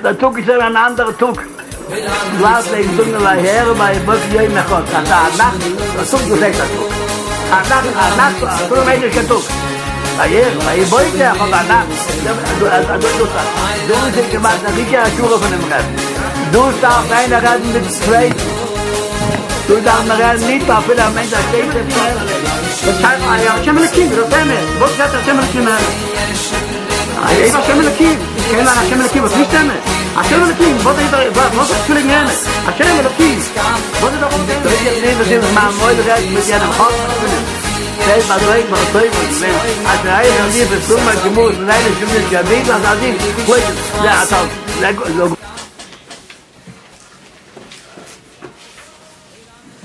der Tug ist ein anderer Tug. Laat ik doen naar her, maar ik moet je naar God. Dat nacht, dat Tug gezegd dat Tug. Nacht, toen weet ik het Tug. Maar je boeit ja van dat nacht. Du musst gemacht, dat ik ja Schuhe van hem heb. Du darfst einer rennen mit zwei. Du darfst rennen nicht, aber viele Menschen stehen das das heißt, ja, Hashem Elokim, das ist Emes. Was sagt Hashem Elokim? Ich war Hashem Elokim. Ich kenne Hashem Elokim, was nicht Emes. Hashem Elokim, was ist für den Emes? Hashem Elokim. Was ist darum? Du willst jetzt sehen, wir sind mal neu bereit mit einem Haus. Selbst mal direkt mal Teufel. Als wir eigentlich hier für Summa gemusst, und eine Stunde ist ja nicht, was hat ich? Ja, also,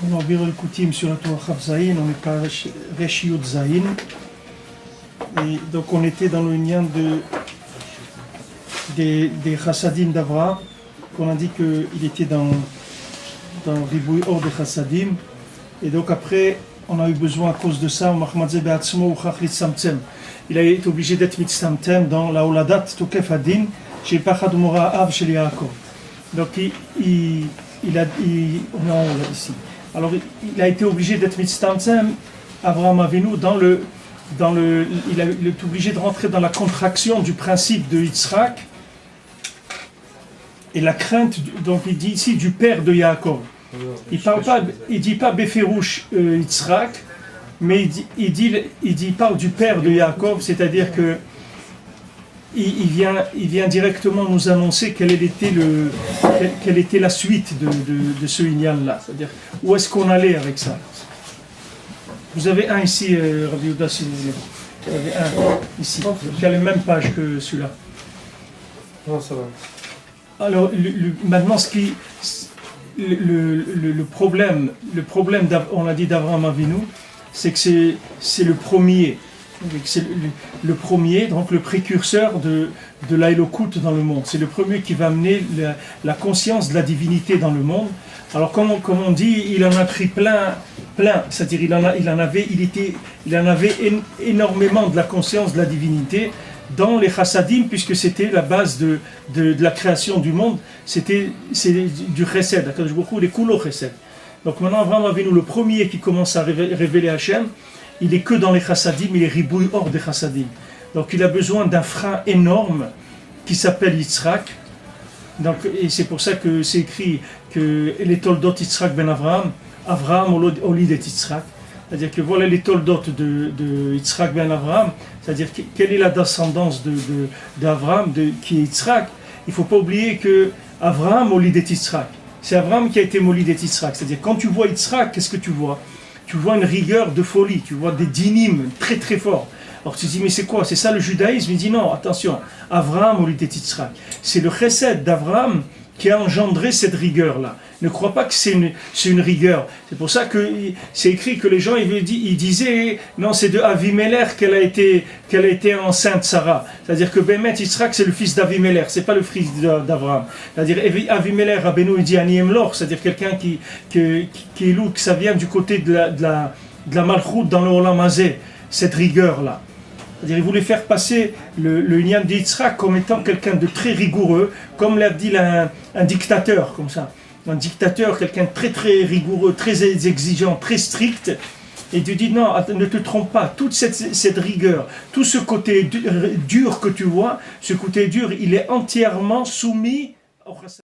On a environ le coutume sur la Torah Chav Zayin, on est par Reshiyot Zayin. Et donc on était dans le lien des Chassadim d'Avraham, qu'on a dit qu'il était dans Ribouy hors des Chassadim. Et donc après, on a eu besoin à cause de ça, il a été obligé d'être mitzamtem dans la Oladat Tokef Adin, chez Pachad Mora Av chez Yaakov. Donc on est en haut là ici. Alors il a été obligé d'être mitzamtem, Avraham Avinu, il est obligé de rentrer dans la contraction du principe de Yitzhak et la crainte, donc il dit ici du père de Yaakov. Il dit pas Beferouche Yitzhak, mais il parle du père de Yaakov, c'est-à-dire que il vient directement nous annoncer quelle était la suite de ce Inyan-là, c'est-à-dire où est-ce qu'on allait avec ça. Vous avez un ici, Rabbi Yehuda, si vous voulez. Vous avez un ici, qui a la même page que celui-là. Non, ça va. Alors, maintenant, le problème on a dit d'Avraham Avinu, c'est que c'est le premier. C'est le premier, donc le précurseur de l'Aïlokout dans le monde. C'est le premier qui va amener la conscience de la divinité dans le monde. Alors comme on dit, il en a pris plein, c'est-à-dire il en avait énormément de la conscience de la divinité dans les chassadim, puisque c'était la base de la création du monde, c'est du chesed, Akadosh Baruch Hu, les kulo chesed. Donc maintenant, Avraham Avinu, le premier qui commence à révéler Hachem, il est que dans les chassadim, il est ribouille hors des chassadim. Donc il a besoin d'un frein énorme qui s'appelle Yitzhak. Donc, et c'est pour ça que c'est écrit que les toldot Yitzhak ben Avraham olid et Yitzhak. C'est-à-dire que voilà les toldot de Yitzhak ben Avraham. C'est-à-dire quelle est la descendance d'Avraham, qui est Yitzhak. Il ne faut pas oublier que Avraham olid et Yitzhak. C'est Avraham qui a été molid et Yitzhak. C'est-à-dire quand tu vois Yitzhak, qu'est-ce que tu vois? Tu vois une rigueur de folie, tu vois des dynimes très très forts. Alors tu te dis, mais c'est quoi? C'est ça le judaïsme? Il dit non, attention, Avraham olid et Yitzhak. C'est le chesed d'Avraham qui a engendré cette rigueur-là. Ne crois pas que c'est une rigueur. C'est pour ça que c'est écrit que les gens ils disaient, non, c'est de Avimelech qu'elle a été enceinte, Sarah. C'est-à-dire que Bémet Yitzhak, c'est le fils d'Avimelech, c'est pas le fils d'Avraham. C'est-à-dire Avimelech, Rabbeinu, il dit Aniemlor, c'est-à-dire quelqu'un qui est loup, que ça vient du côté de la malchoute dans le Olam Hazé, cette rigueur-là. C'est-à-dire il voulait faire passer le Inyan d'Yitzhak comme étant quelqu'un de très rigoureux, comme l'a dit un dictateur, comme ça. Un dictateur, quelqu'un de très très rigoureux, très exigeant, très strict. Et tu dis non, ne te trompe pas, toute cette rigueur, tout ce côté dur que tu vois, ce côté dur, il est entièrement soumis au